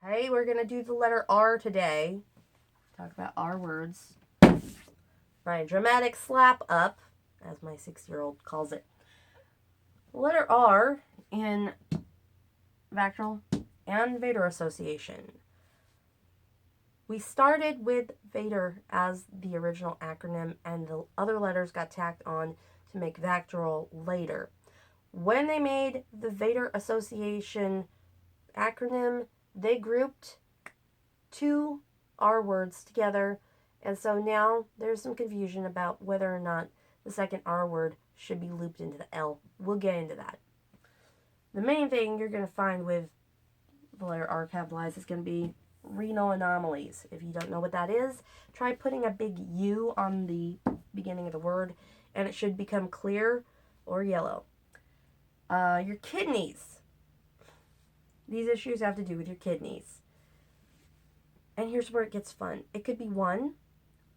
Hey, we're going to do the letter R today. Talk about R words. My dramatic slap up, as my 6-year-old calls it. The letter R in VACTERL and VACTERL Association. We started with VACTERL as the original acronym, and the other letters got tacked on to make VACTERL later. When they made the VACTERL Association acronym, they grouped 2 R words together, and so now there's some confusion about whether or not the second R word should be looped into the L. We'll get into that. The main thing you're going to find with the letter R capitalized is going to be renal anomalies. If you don't know what that is, try putting a big U on the beginning of the word, and it should become clear or yellow. Your kidneys. These issues have to do with your kidneys. And here's where it gets fun. It could be one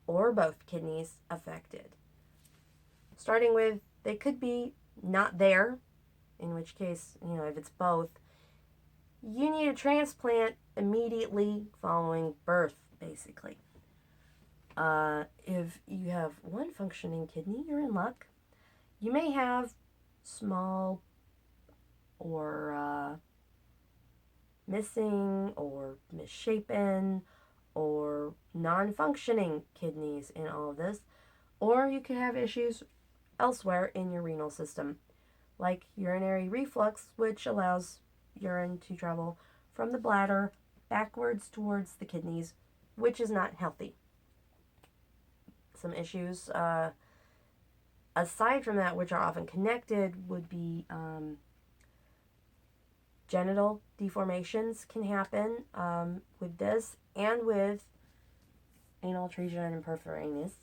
or both kidneys affected. Starting with, they could be not there, in which case, if it's both, you need a transplant immediately following birth, basically. If you have one functioning kidney, you're in luck. You may have small or missing or misshapen or non-functioning kidneys in all of this, or you could have issues elsewhere in your renal system, like urinary reflux, which allows urine to travel from the bladder backwards towards the kidneys, which is not healthy. Some issues aside from that, which are often connected, would be genital deformations can happen with this, and with anal atresia and imperfora anus.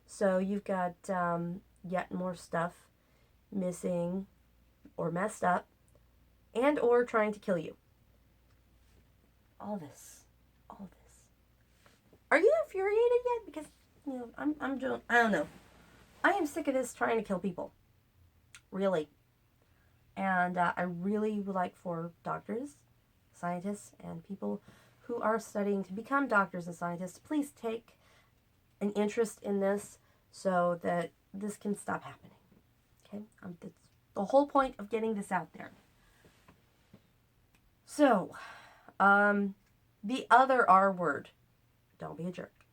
So you've got yet more stuff missing or messed up and or trying to kill you. All this. Are you infuriated yet? Because, I don't know. I am sick of this trying to kill people. Really. And I really would like for doctors, scientists, and people who are studying to become doctors and scientists, please take an interest in this so that this can stop happening. Okay? That's the whole point of getting this out there. So, the other R word, don't be a jerk,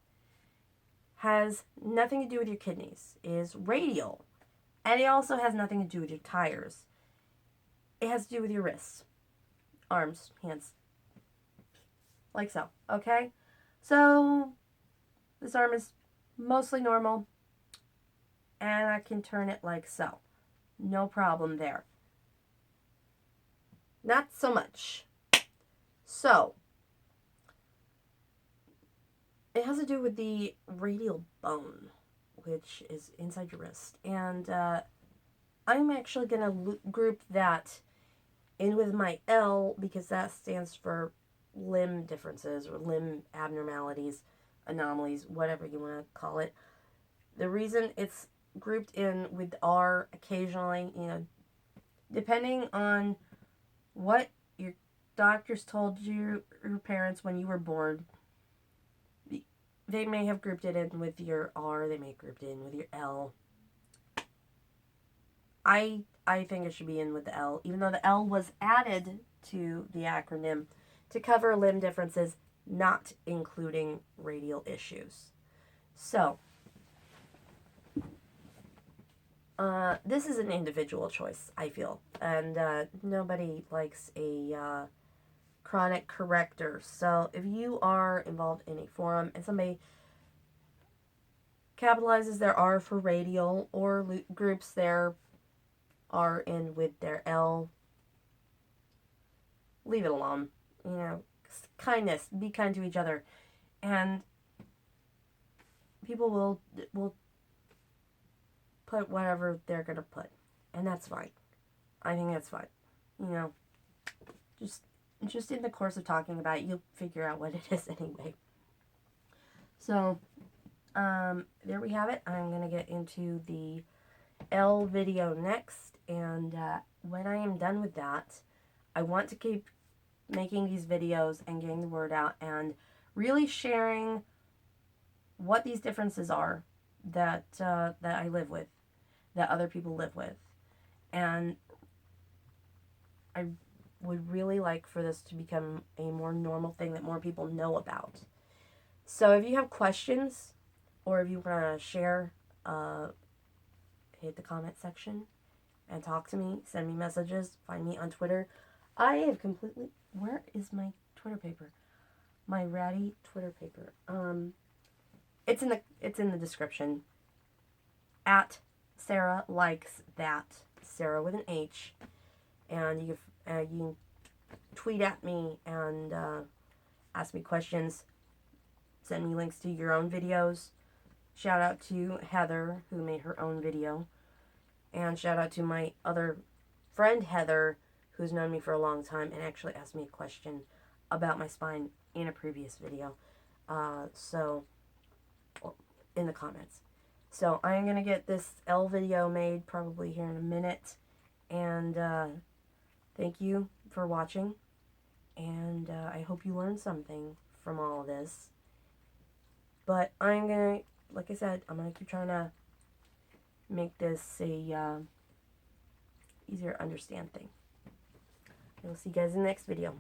has nothing to do with your kidneys, is radial. And it also has nothing to do with your tires. It has to do with your wrists, arms, hands, like so, okay? So, this arm is mostly normal, and I can turn it like so. No problem there. Not so much. So, it has to do with the radial bone, which is inside your wrist. And I'm actually going to group that in with my L, because that stands for limb differences or limb abnormalities, anomalies, whatever you want to call it. The reason it's grouped in with R occasionally, depending on what your doctors told you, your parents, when you were born, they may have grouped it in with your R, they may have grouped it in with your L. I think it should be in with the L, even though the L was added to the acronym to cover limb differences, not including radial issues. So, this is an individual choice, I feel, and nobody likes a chronic corrector. So, if you are involved in a forum and somebody capitalizes their R for radial or groups their R in with their L, leave it alone. Kindness, be kind to each other, and people will put whatever they're gonna put, and that's fine. I think that's fine. Just in the course of talking about it, you'll figure out what it is anyway. So, there we have it. I'm gonna get into the L video next, and when I am done with that, I want to keep making these videos and getting the word out and really sharing what these differences are that that I live with, that other people live with. And I would really like for this to become a more normal thing that more people know about. So if you have questions or if you want to share, hit the comment section and talk to me, send me messages, find me on Twitter. I have completely... Where is my Twitter paper? My ratty Twitter paper. It's in the description. At Sarah Likes That. Sarah with an H. And you can tweet at me and ask me questions. Send me links to your own videos. Shout out to Heather, who made her own video. And shout out to my other friend, Heather, who's known me for a long time and actually asked me a question about my spine in a previous video. In the comments. So I'm going to get this L video made probably here in a minute. And thank you for watching. And I hope you learned something from all of this. But I'm going to, like I said, I'm going to keep trying to make this a easier to understand thing. I will see you guys in the next video.